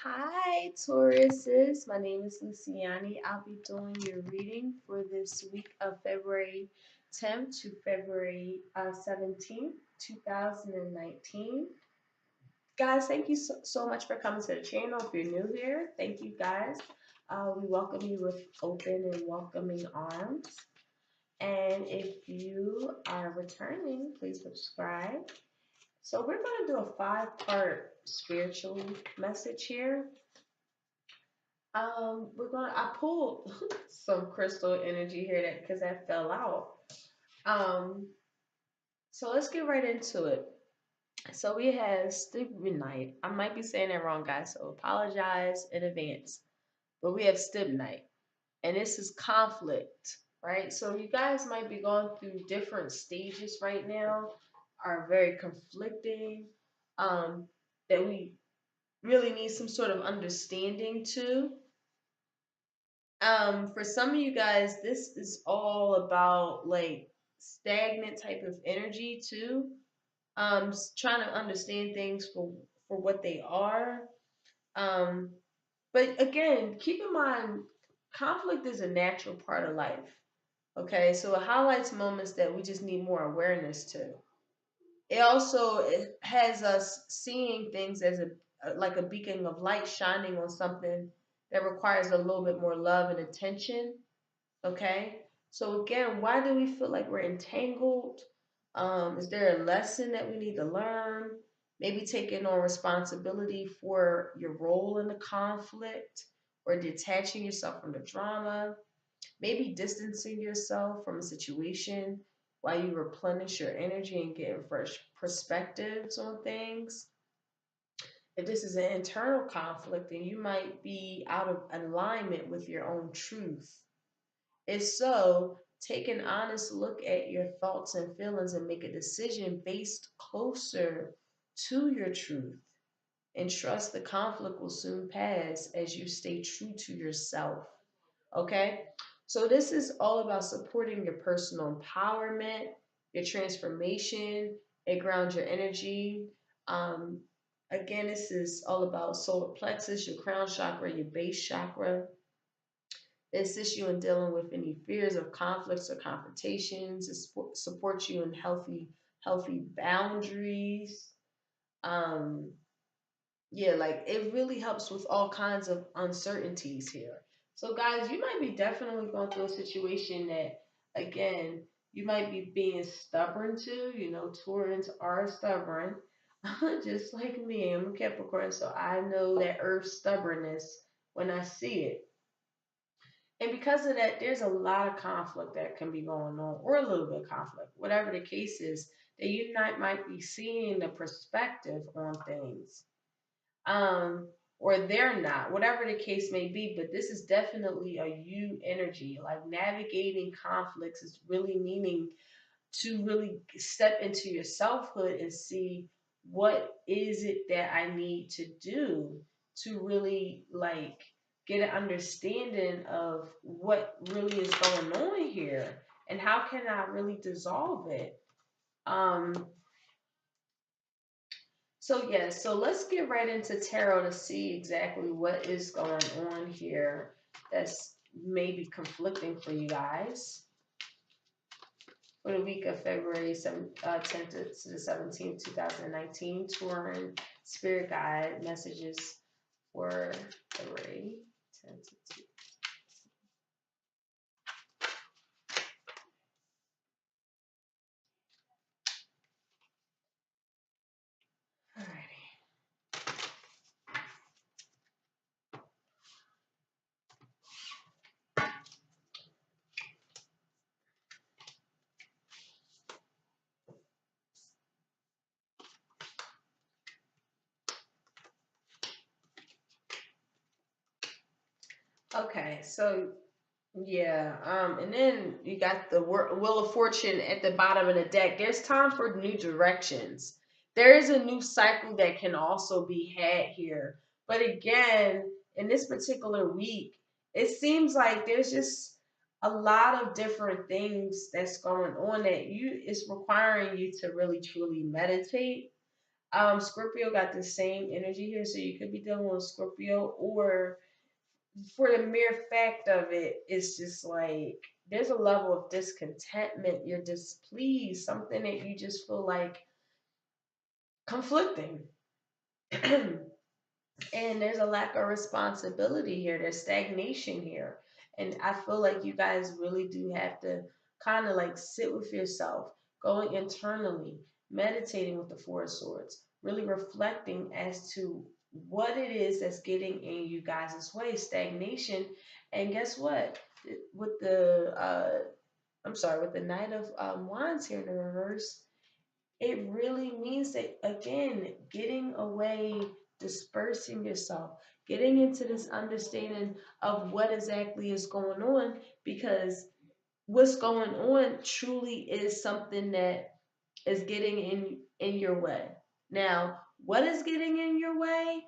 Hi, Tauruses. My name is Luciani. I'll be doing your reading for this week of February 10th to February 17th, 2019. Guys, thank you so much for coming to the channel. If you're new here, thank you guys. We welcome you with open and welcoming arms. And if you are returning, please subscribe. So we're going to do a 5-part spiritual message here. I pulled some crystal energy here because that fell out. So let's get right into it. So we have stibnite. I might be saying that wrong, guys, so apologize in advance. But we have stibnite, and this is conflict, right? So you guys might be going through different stages right now, are very conflicting, that we really need some sort of understanding to. For some of you guys, this is all about like stagnant type of energy too. Trying to understand things for what they are. Um, but again, keep in mind, conflict is a natural part of life. Okay, so it highlights moments that we just need more awareness to. It has us seeing things as like a beacon of light shining on something that requires a little bit more love and attention. Okay, so again, why do we feel like we're entangled? Is there a lesson that we need to learn? Maybe taking on responsibility for your role in the conflict, or detaching yourself from the drama. Maybe distancing yourself from a situation while you replenish your energy and get fresh perspectives on things. If this is an internal conflict, then you might be out of alignment with your own truth. If so, take an honest look at your thoughts and feelings and make a decision based closer to your truth. And trust the conflict will soon pass as you stay true to yourself. Okay? So, this is all about supporting your personal empowerment, your transformation, it grounds your energy. Um, Again, this is all about solar plexus, your crown chakra, your base chakra. It assists you in dealing with any fears of conflicts or confrontations. It supports you in healthy boundaries. Um, yeah, like it really helps with all kinds of uncertainties here. So, guys, you might be definitely going through a situation that, again, you might be being stubborn to. You know, Taurans are stubborn, just like me. I'm a Capricorn, so I know that earth stubbornness when I see it. And because of that, there's a lot of conflict that can be going on, or a little bit of conflict, whatever the case is, that you might be seeing the perspective on things. Or they're not, whatever the case may be, but this is definitely a you energy. Like navigating conflicts is really meaning to really step into your selfhood and see what is it that I need to do to really like get an understanding of what really is going on here and how can I really dissolve it. Um so let's get right into tarot to see exactly what is going on here that's maybe conflicting for you guys for the week of February 10th to the 17th, 2019. Touring Spirit Guide messages for February 10th to 2. Alrighty. Okay, so yeah, and then you got the Wheel of Fortune at the bottom of the deck. There's time for new directions. There is a new cycle that can also be had here. But again, in this particular week, it seems like there's just a lot of different things that's going on that you is requiring you to really truly meditate. Scorpio got the same energy here, so you could be dealing with Scorpio, or for the mere fact of it, it's just like there's a level of discontentment. You're displeased, something that you just feel like conflicting. And there's a lack of responsibility here. There's stagnation here. And I feel like you guys really do have to kind of like sit with yourself, going internally, meditating with the Four of Swords, really reflecting as to what it is that's getting in you guys' way, stagnation. And guess what? With the I'm sorry, with the Knight of Wands here in the reverse, it really means that, again, getting away, dispersing yourself, getting into this understanding of what exactly is going on, because what's going on truly is something that is getting in your way. Now, what is getting in your way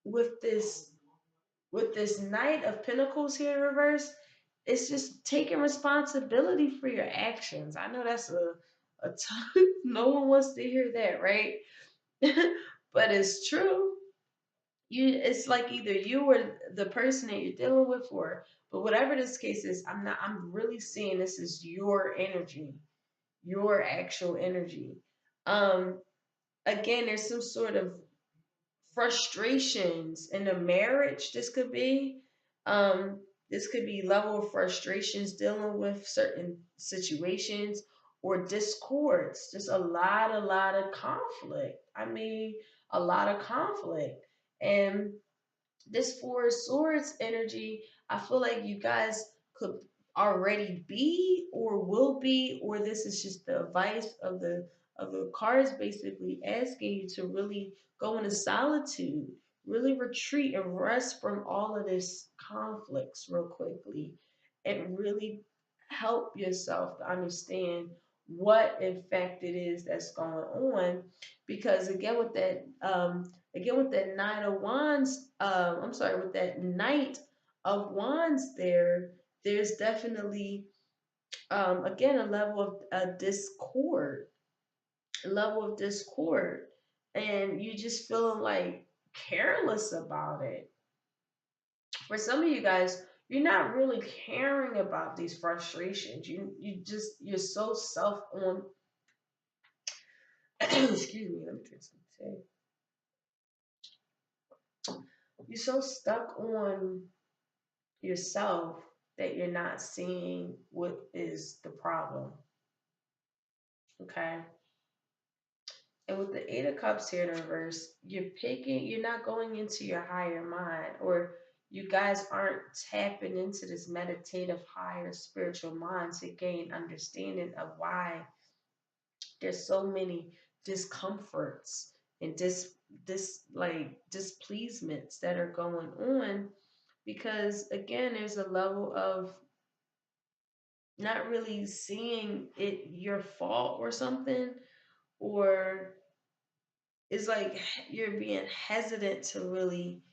with this Knight of Pentacles here in reverse? It's just taking responsibility for your actions. I know that's a tough, no one wants to hear that, right? But it's true. It's like either you or the person that you're dealing with, or but whatever this case is, I'm really seeing this is your energy, your actual energy. Um Again, there's some sort of frustrations in a marriage. Um this could be level of frustrations dealing with certain situations, or discords, just a lot of conflict. I mean, a lot of conflict. And this Four of Swords energy, I feel like you guys could already be, or will be, or this is just the advice of the cards basically asking you to really go into solitude, really retreat and rest from all of this conflicts real quickly, and really help yourself to understand what in fact it is that's going on. Because again with that Nine of Wands, I'm sorry, with that Knight of Wands there's definitely again a level of discord, and you just feeling like careless about it. For some of you guys, you're not really caring about these frustrations. You're so self on. Excuse me, let me drink some tea. You're so stuck on yourself that you're not seeing what is the problem. Okay. And with the Eight of Cups here in reverse, you're not going into your higher mind, or you guys aren't tapping into this meditative higher spiritual mind to gain understanding of why there's so many discomforts and displeasements that are going on. Because again, there's a level of not really seeing it your fault or something, or it's like you're being hesitant to really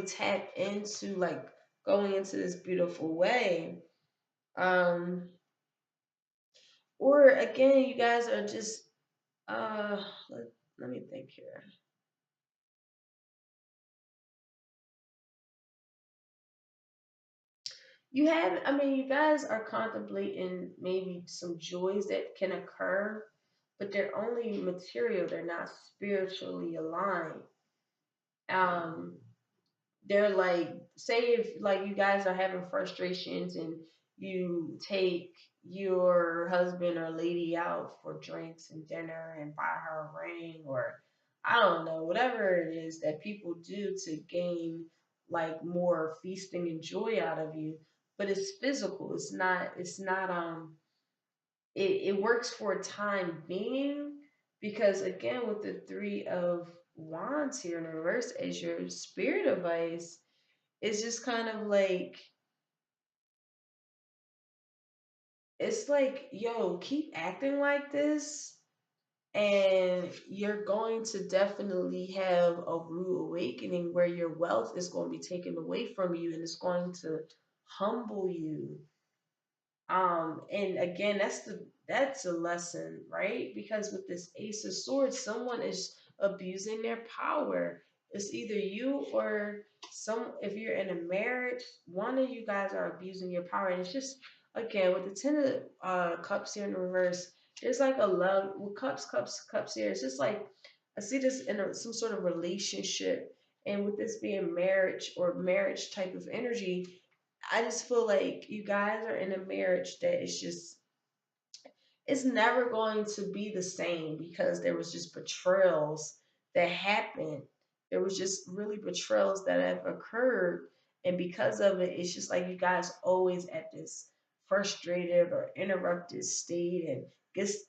tap into going into this beautiful way. um or again, you guys are just uh let me think here. You guys are contemplating maybe some joys that can occur, but they're only material, they're not spiritually aligned. um they're like, say if like you guys are having frustrations and you take your husband or lady out for drinks and dinner and buy her a ring, or I don't know, whatever it is that people do to gain like more feasting and joy out of you. But it's physical, it's not it works for a time being. Because again, with the Three of Wands here in reverse as your spirit advice, it's just kind of like, it's like, yo, keep acting like this, and you're going to definitely have a rude awakening where your wealth is going to be taken away from you, and it's going to humble you. And again, that's a lesson, right? Because with this Ace of Swords, someone is abusing their power. It's either you or some, if you're in a marriage, one of you guys are abusing your power. And it's just, again, with the Ten of Cups here in the reverse, there's like a love, with cups here. It's just like, I see this in some sort of relationship. And with this being marriage or marriage type of energy, I just feel like you guys are in a marriage that is just, it's never going to be the same because there was just betrayals that happened. There was just really betrayals that have occurred. And because of it, it's just like you guys always at this frustrated or interrupted state and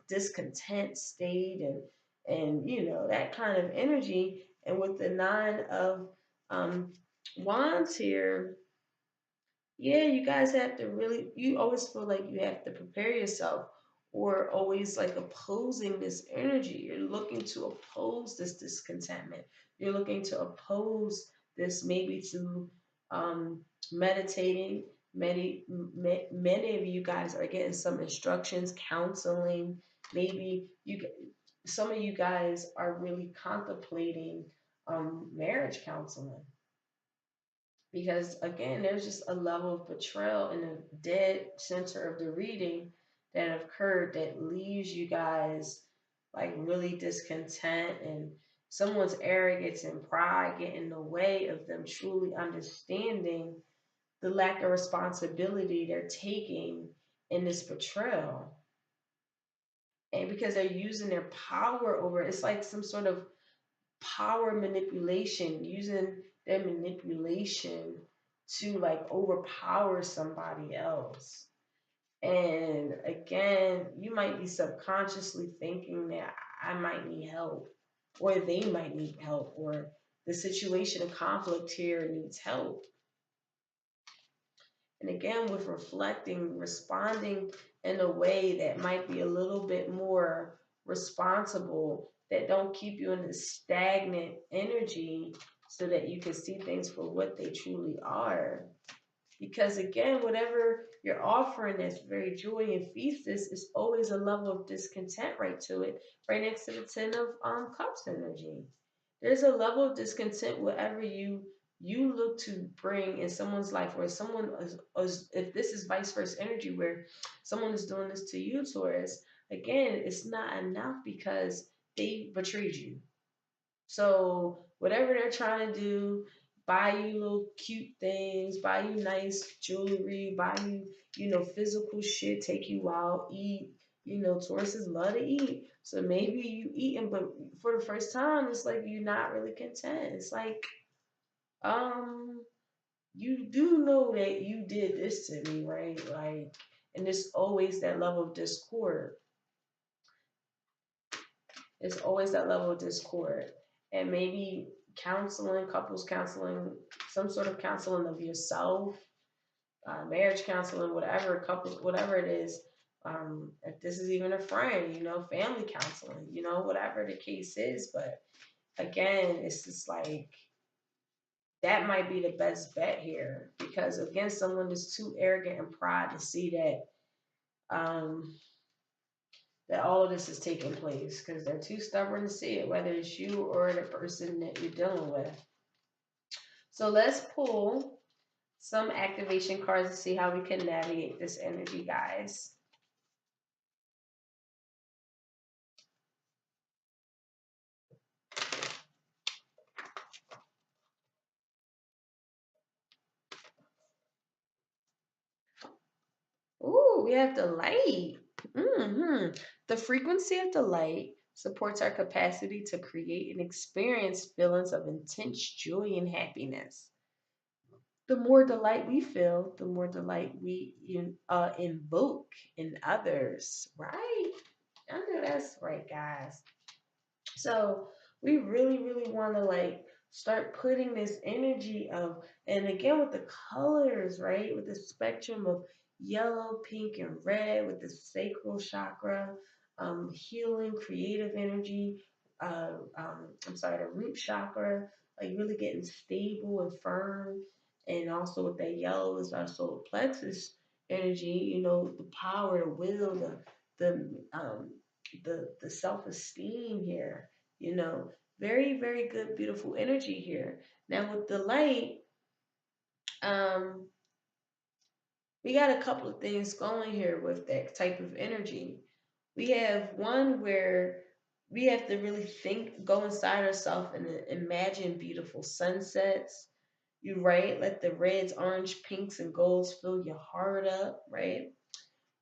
discontent state and that kind of energy. And with the nine of um wands here, yeah, you guys have to really, you always feel like you have to prepare yourself or always like opposing this energy. You're looking to oppose this discontentment. You're looking to oppose this maybe to um, meditating. Many of you guys are getting some instructions, counseling. Maybe some of you guys are really contemplating marriage counseling because again there's just a level of betrayal in the dead center of the reading that occurred that leaves you guys like really discontent, and someone's arrogance and pride get in the way of them truly understanding the lack of responsibility they're taking in this betrayal. And because they're using their power over it, it's like some sort of power manipulation, using their manipulation to like overpower somebody else. And again, you might be subconsciously thinking that I might need help, or they might need help, or the situation of conflict here needs help. And again, with reflecting, responding in a way that might be a little bit more responsible, that don't keep you in this stagnant energy so that you can see things for what they truly are. Because again, whatever you're offering that's very joy and feast is always a level of discontent right to it, right next to the Ten of Cups energy. There's a level of discontent wherever you look to bring in someone's life, where someone is, if this is vice versa energy, where someone is doing this to you, Taurus, again, it's not enough because they betrayed you. So whatever they're trying to do, buy you little cute things, buy you nice jewelry, buy you, physical shit, take you out, eat. Tauruses love to eat. So maybe you eating, but for the first time, it's like you're not really content. It's like, um, you do know that you did this to me, right? Like, and there's always that level of discord. It's always that level of discord. And maybe counseling, couples counseling, some sort of counseling of yourself, marriage counseling, whatever, couples, whatever it is. If this is even a friend, family counseling, whatever the case is. But again, it's just like that might be the best bet here because again, someone is too arrogant and pride to see um, that all of this is taking place because they're too stubborn to see it, whether it's you or the person that you're dealing with. So let's pull some activation cards to see how we can navigate this energy, guys. Ooh, we have the light. The frequency of the light supports our capacity to create and experience feelings of intense joy and happiness. The more delight we feel, the more delight we invoke in others, right? I know that's right, guys. So we really, really want to like start putting this energy of, and again with the colors, right? With the spectrum of yellow, pink, and red, with the sacral chakra, healing, creative energy. I'm sorry, the root chakra, like really getting stable and firm, and also with that yellow is our solar plexus energy. The power, the will, the um the self-esteem here, you know. Very, very good, beautiful energy here. Now with the light, um, we got a couple of things going here with that type of energy. We have one where we have to really think, go inside ourselves and imagine beautiful sunsets. You right, let the reds, orange, pinks, and golds fill your heart up, right?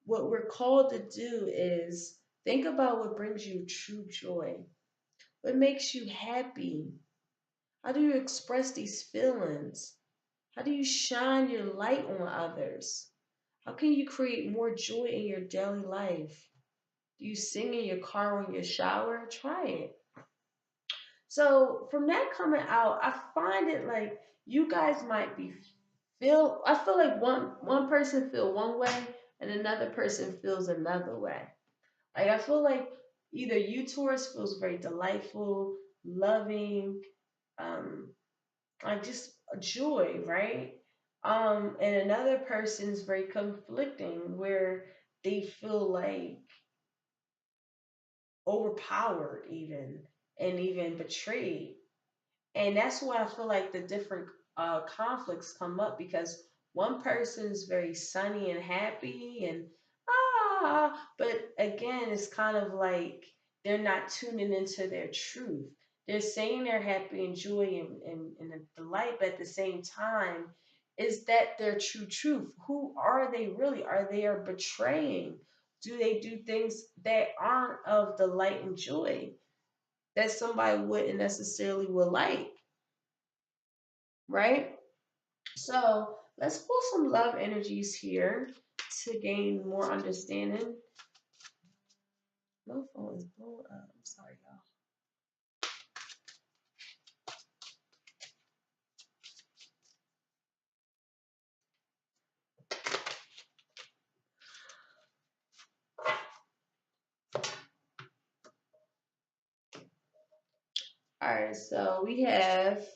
What we're called to do is think about what brings you true joy. What makes you happy? How do you express these feelings? How do you shine your light on others? How can you create more joy in your daily life? Do you sing in your car when you shower? Try it. So from that coming out, I find it like you guys might be feel. I feel like one person feel one way and another person feels another way. Like I feel like either you Taurus feels very delightful, loving, um, like just a joy, right? And another person is very conflicting where they feel like overpowered even and even betrayed. And that's why I feel like the different conflicts come up because one person's very sunny and happy and but again, it's kind of like they're not tuning into their truth. They're saying they're happy and joy and a delight, but at the same time, is that their true truth? Who are they really? Are they are betraying? Do they do things that aren't of the light and joy that somebody wouldn't necessarily would like, right? So let's pull some love energies here to gain more understanding. My phone is blowing up. I'm sorry, y'all. All right, so we have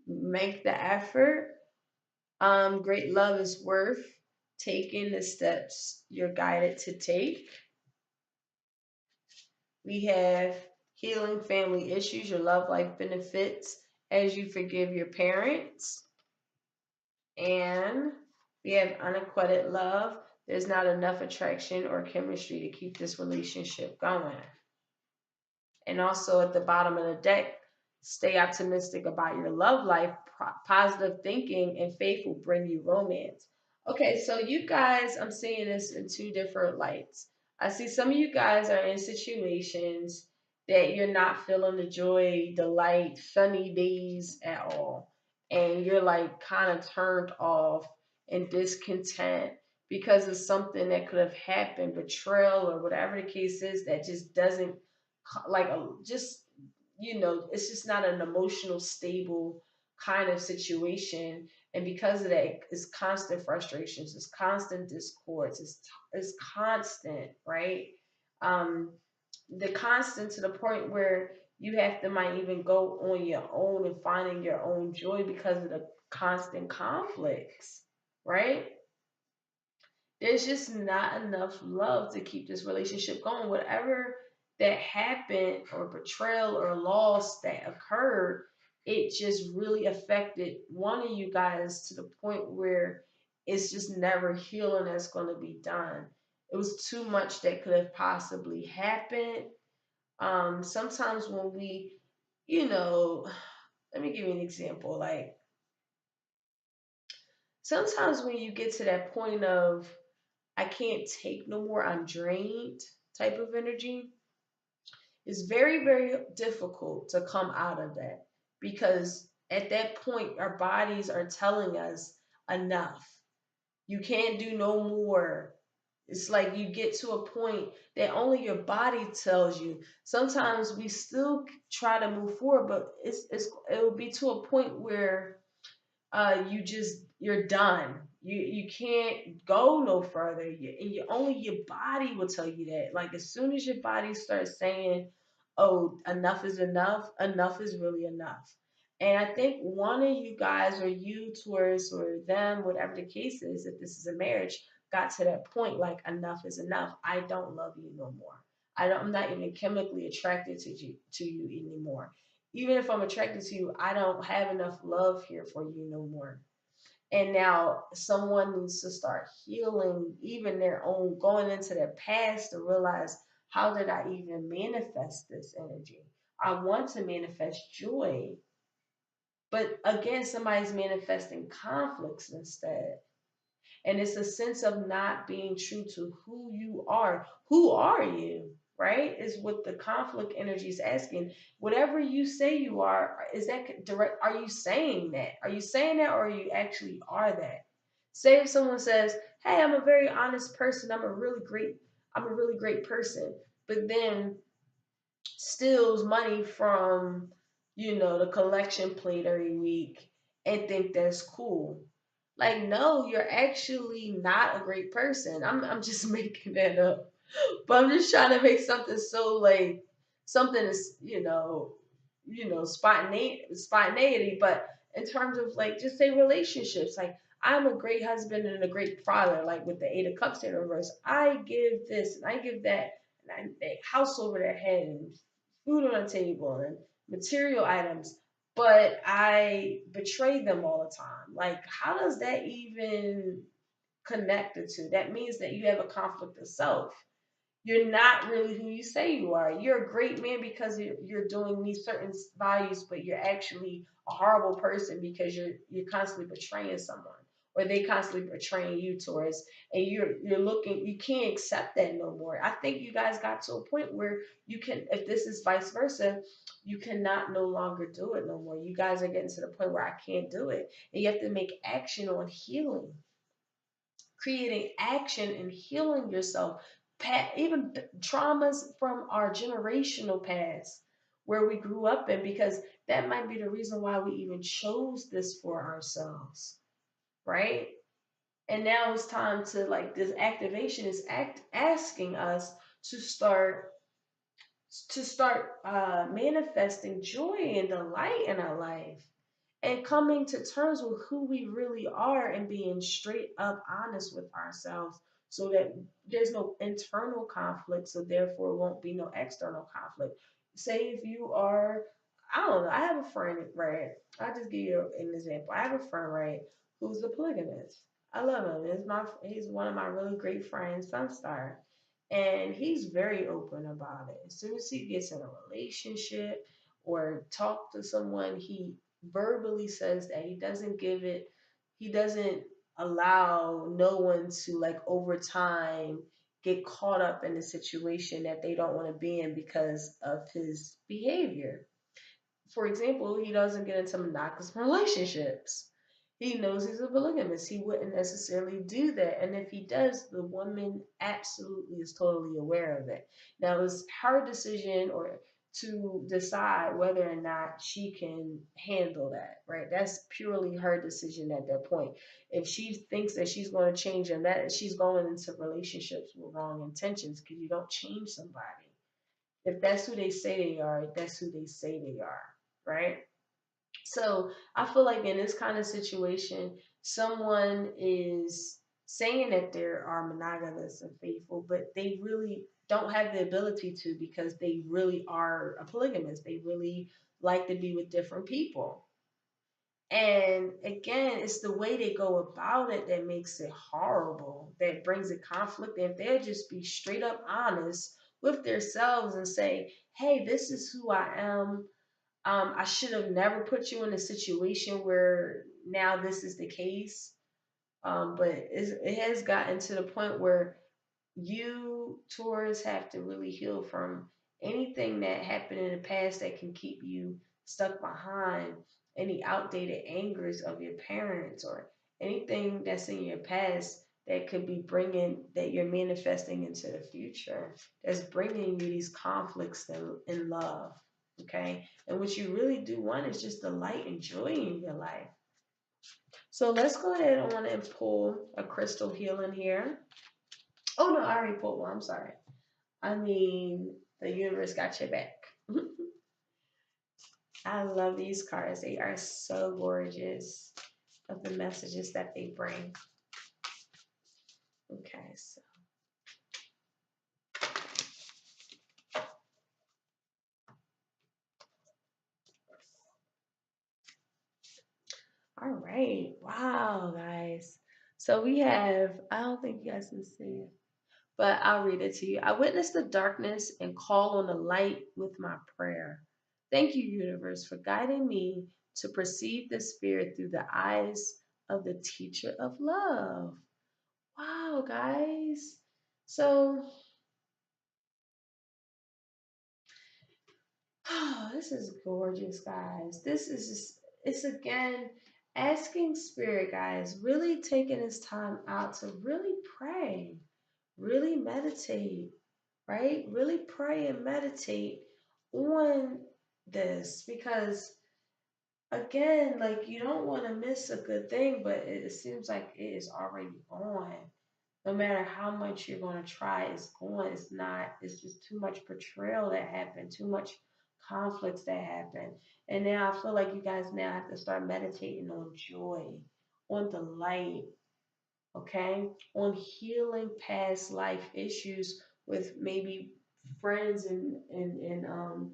make the effort. Great love is worth taking the steps you're guided to take. We have healing family issues, your love life benefits as you forgive your parents. And we have unacquitted love. There's not enough attraction or chemistry to keep this relationship going. And also at the bottom of the deck, stay optimistic about your love life. Positive thinking and faith will bring you romance. Okay, so you guys, I'm seeing this in two different lights. I see some of you guys are in situations that you're not feeling the joy, the light, sunny days at all. And you're like kind of turned off and discontent because of something that could have happened, betrayal or whatever the case is, that just doesn't like just it's just not an emotional stable kind of situation, and because of that it's constant frustrations, it's constant discords, it's constant, right? um the constant to the point where you have to might even go on your own and finding your own joy because of the constant conflicts, right? There's just not enough love to keep this relationship going. Whatever that happened, or betrayal or loss that occurred, it just really affected one of you guys to the point where it's just never healing that's going to be done. It was too much that could have possibly happened. Sometimes when we, you know, let me give you an example. Like sometimes when you get to that point of I can't take no more, I'm drained type of energy, it's very, very difficult to come out of that because at that point, our bodies are telling us enough. You can't do no more. It's like you get to a point that only your body tells you. Sometimes we still try to move forward, but it will be to a point where you're done. You can't go no further. Only your body will tell you that. Like as soon as your body starts saying, "Oh, enough is enough," enough is really enough. And I think one of you guys, or you, Taurus, or them, whatever the case is, if this is a marriage, got to that point, like enough is enough. I don't love you no more. I'm not even chemically attracted to you anymore. Even if I'm attracted to you, I don't have enough love here for you no more. And now someone needs to start healing even their own, going into their past to realize, how did I even manifest this energy? I want to manifest joy. But again, somebody's manifesting conflicts instead. And it's a sense of not being true to who you are. Who are you? Right? Is what the conflict energy is asking. Whatever you say you are, is that direct? Are you saying that? Are you saying that, or you actually are that? Say if someone says, "Hey, I'm a very honest person. I'm a really great person," but then steals money from, the collection plate every week and think that's cool. Like, no, you're actually not a great person. I'm just making that up. But I'm just trying to make something so like something is, spontaneity. But in terms of like just say relationships, like I'm a great husband and a great father, like with the Eight of Cups in reverse. I give this and I give that, and I house over their head and food on the table and material items, but I betray them all the time. Like, how does that even connect the two? That means that you have a conflict of self. You're not really who you say you are. You're a great man because you're doing these certain values, but you're actually a horrible person because you're constantly betraying someone, or they constantly betraying you towards, and you're looking, you can't accept that no more. I think you guys got to a point where you can, if this is vice versa, you cannot no longer do it no more. You guys are getting to the point where I can't do it, and you have to make action on healing, creating action and healing yourself. Even traumas from our generational past where we grew up in, because that might be the reason why we even chose this for ourselves, right? And now it's time to, like, this activation is asking us to start manifesting joy and delight in our life, and coming to terms with who we really are and being straight up honest with ourselves, so that there's no internal conflict, so therefore won't be no external conflict. Say if you are, I don't know, I have a friend, right? I'll just give you an example. I have a friend, right, who's a polygamist. I love him. He's one of my really great friends, Sunstar. And he's very open about it. As soon as he gets in a relationship or talk to someone, he verbally says that he doesn't allow no one to, like, over time get caught up in a situation that they don't want to be in because of his behavior. For example, he doesn't get into monogamous relationships. He knows he's a polygamist. He wouldn't necessarily do that. And if he does, the woman absolutely is totally aware of it. Now, it's her decision or to decide whether or not she can handle that, right? That's purely her decision at that point. If she thinks that she's going to change him, that she's going into relationships with wrong intentions, because you don't change somebody. If that's who they say they are, that's who they say they are, right? So I feel like in this kind of situation, someone is saying that they are monogamous and faithful, but they really don't have the ability to, because they really are a polygamist. They really like to be with different people. And again, it's the way they go about it that makes it horrible, that brings it conflict. And if they'll just be straight up honest with themselves and say, hey, this is who I am. I should have never put you in a situation where now this is the case. But it has gotten to the point where you, Taurus, have to really heal from anything that happened in the past that can keep you stuck behind, any outdated angers of your parents, or anything that's in your past that could be bringing, that you're manifesting into the future, that's bringing you these conflicts in love. Okay. And what you really do want is just the light and joy in your life. So let's go ahead on and pull a crystal healing here. Oh no, I already pulled one. I'm sorry. I mean, the universe got your back. I love these cards. They are so gorgeous of the messages that they bring. guys. All right. Wow, guys. So we have, I don't think you guys can see it, but I'll read it to you. I witness the darkness and call on the light with my prayer. Thank you, universe, for guiding me to perceive the spirit through the eyes of the teacher of love. Wow, guys. So, oh, this is gorgeous, guys. This is just, it's again asking spirit, guys, really taking this time out to really pray, really meditate, right? Really pray and meditate on this because, again, like you don't want to miss a good thing, but it seems like it is already on. No matter how much you're going to try, it's going. It's not. It's just too much betrayal that happened, too much conflicts that happened. And now I feel like you guys now have to start meditating on joy, on the light, okay, on healing past life issues with maybe friends and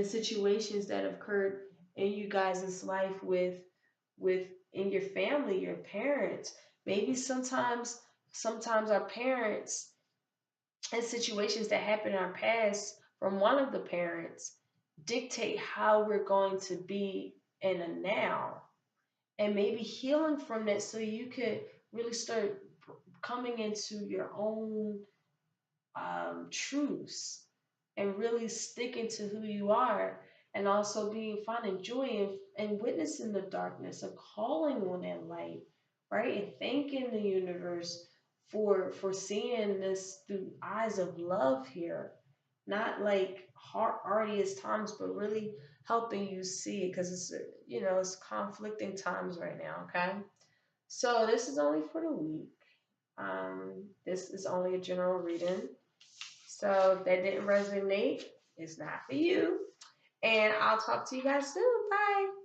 situations that have occurred in you guys' life with in your family, your parents. Maybe sometimes our parents and situations that happen in our past from one of the parents dictate how we're going to be in a now, and maybe healing from that so you could really start coming into your own truths and really sticking to who you are, and also being finding joy and witnessing the darkness and calling on that light, right, and thanking the universe for seeing this through eyes of love here, not like hard arduous times, but really helping you see it because it's it's conflicting times right now. Okay, so this is only for the week. This is only a general reading. So if that didn't resonate, it's not for you. And I'll talk to you guys soon. Bye.